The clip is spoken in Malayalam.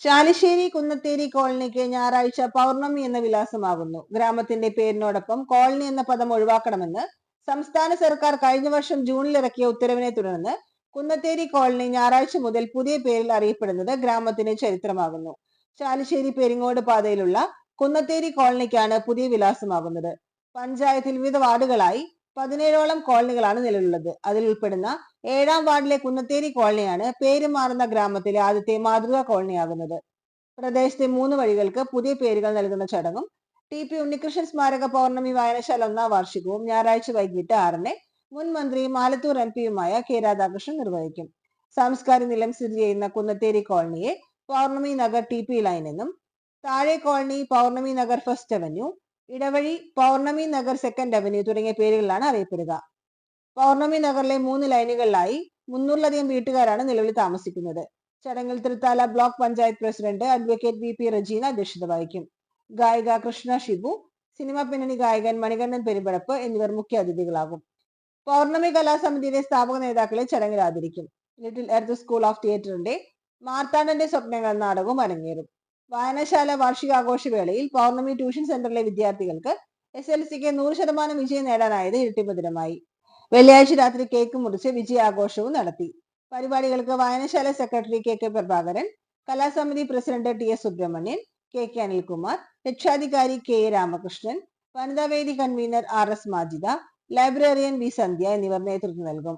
ചാലിശ്ശേരി കുന്നത്തേരി കോളനിക്ക് ഞായറാഴ്ച പൗർണമി എന്ന വിലാസമാകുന്നു. ഗ്രാമത്തിന്റെ പേരിനോടൊപ്പം കോളനി എന്ന പദം ഒഴിവാക്കണമെന്ന് സംസ്ഥാന സർക്കാർ കഴിഞ്ഞ വർഷം ജൂണിൽ ഇറക്കിയ ഉത്തരവിനെ തുടർന്ന് കുന്നത്തേരി കോളനി ഞായറാഴ്ച മുതൽ പുതിയ പേരിൽ അറിയപ്പെടുന്നത് ഗ്രാമത്തിന് ചരിത്രമാകുന്നു. ചാലിശ്ശേരി പെരിങ്ങോട് പാതയിലുള്ള കുന്നത്തേരി കോളനിക്കാണ് പുതിയ വിലാസമാകുന്നത്. പഞ്ചായത്തിൽ വിവിധ വാർഡുകളായി 17ഓളം കോളനികളാണ് നിലവിലുള്ളത്. അതിൽ ഉൾപ്പെടുന്ന 7ാം വാർഡിലെ കുന്നത്തേരി കോളനിയാണ് പേര് മാറുന്ന ഗ്രാമത്തിലെ ആദ്യത്തെ മാതൃകാ കോളനിയാകുന്നത്. പ്രദേശത്തെ 3 വഴികൾക്ക് പുതിയ പേരുകൾ നൽകുന്ന ചടങ്ങും TP ഉണ്ണികൃഷ്ണൻ സ്മാരക പൗർണമി വായനശാല 1ാം വാർഷികവും ഞായറാഴ്ച വൈകിട്ട് 6-ന് മുൻ മന്ത്രി മാലത്തൂർ MP-യുമായ K രാധാകൃഷ്ണൻ നിർവഹിക്കും. സാംസ്കാരിക നിലയം സ്ഥിതി ചെയ്യുന്ന കുന്നത്തേരി കോളനിയെ പൗർണമി നഗർ TP ലൈൻ എന്നും, താഴെ കോളനി പൗർണമി നഗർ ഫസ്റ്റ് അവന്യൂ, ഇടവഴി പൗർണമി നഗർ സെക്കൻഡ് അവന്യൂ തുടങ്ങിയ പേരുകളിലാണ് അറിയപ്പെടുക. പൗർണമി നഗറിലെ 3 ലൈനുകളിലായി 300-ലധികം വീട്ടുകാരാണ് നിലവിൽ താമസിക്കുന്നത്. ചടങ്ങിൽ Thrithala block panchayat president advocate VP Rajeena അധ്യക്ഷത വഹിക്കും. ഗായിക കൃഷ്ണ ഷിബു, സിനിമാ പിന്നണി ഗായകൻ മണികണ്ഠൻ പെരുമ്പടപ്പ് എന്നിവർ മുഖ്യ അതിഥികളാകും. പൗർണമി കലാസമിതിയുടെ സ്ഥാപക നേതാക്കളെ ചടങ്ങിൽ ആദരിക്കും. ലിറ്റിൽ എർത്ത് സ്കൂൾ ഓഫ് തിയേറ്ററിന്റെ മാർത്താണ്ഡന്റെ സ്വപ്നങ്ങൾ നാടകവും അരങ്ങേറും. വായനശാല വാർഷികാഘോഷവേളയിൽ പൗർണമി ട്യൂഷൻ സെന്ററിലെ വിദ്യാർത്ഥികൾക്ക് SLCക്ക് 100% വിജയം നേടാനായത് ഇരട്ടിമധുരമായി. വെള്ളിയാഴ്ച രാത്രി കേക്ക് മുറിച്ച് വിജയാഘോഷവും നടത്തി. പരിപാടികൾക്ക് വായനശാല സെക്രട്ടറി KK പ്രഭാകരൻ, കലാസമിതി president TS Subramanian, KK Anilkumar, രക്ഷാധികാരി KA രാമകൃഷ്ണൻ, വനിതാവേദി convener RS Majida, librarian V Sandhya എന്നിവർ നേതൃത്വം നൽകും.